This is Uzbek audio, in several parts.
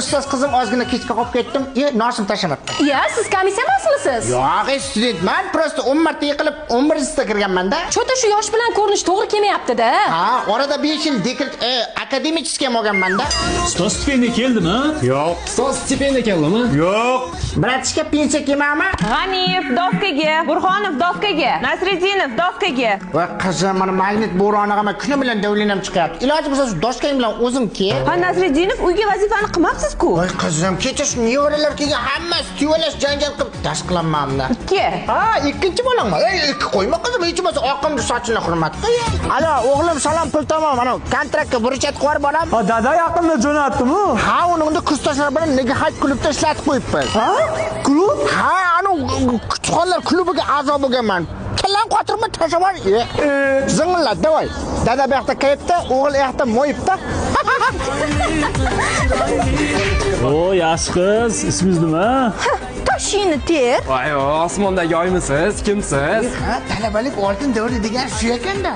ustoz qizim ozgina kechga qolib ketdim. Noshim tashamabdi. Ya, siz komissiya mas'ulisiz? Yo'q, studentman. Prosta 10 marta yiqilib 11-sida kirganman-da. Chota shu yosh bilan ko'rinish to'g'ri kelmayapti-da. Ha, orada 5 yil dekret akademический olganman-da. Ustoz stipendiya keldimi? Yo'q. Ustoz stipendiya keldimi? Yo'q. Bratishga pensiya kelmaymi? G'aniyev dovkaga, Burxonov dovkaga, Nasriddinov dovkaga. Va qizim, mana magnit bo'roniga men kuni bilan davlinam chiqyapti. Iloji bo'lsa shu doshkang bilan o'zim ke. Ha, Nasriddinov uyga vazifani qilmabsiz-ku. Voy qizim, kecha shu nevaralar kelgan hammasi tuyalash janjal qilib dash qilamanmi? 2. Ha, ikkinchi bolangman. Ikki qo'yma qizim, hech bo'lmasa oqimni sochini hurmat qil. Alo, o'g'lim, salom, pul tamom. Mana kontraktga burchat qo'yib boram. Ha, dada yaqinda jo'natdimi? Ha, uni kursdoshlar bilan nega hayt klubda ishlatib qo'yibmiz. Ha? Klub? Ha, anu kuchqonlar klubiga a'zo bo'lganman. Kallam qotirma tashavar. Zing'illat, davay. Dada bu yoqda kayfda, o'g'il u yoqda mo'yibda. O, yaxshi qiz. Ismingiz nima? Toshini ter. Voy, osmondagi oymisiz? Kimsiz? Ha, talabalik oltin davri degan shu ekanda.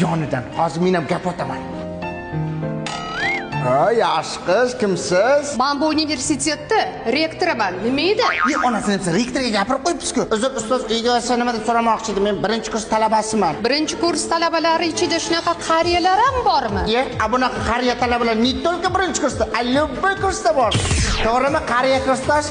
Jonidan, hozir men ham gap otaman. Ha, yaxshi qiz, kimsiz? Men bu universitetda rektoraman. Nima edi? Onasini desa rektorga gapirib qo'yibsiz-ku. Uzr, ustoz, uyga olsa nima deb so'ramoqchi edim. Men birinchi kurs talabasiman. Birinchi kurs talabalari ichida shunaqa qariyalar ham bormi? Bunaqa qariya talabalar не только birinchi kursda, a любой kursda bor. To'g'rimi, qariya kursdosh?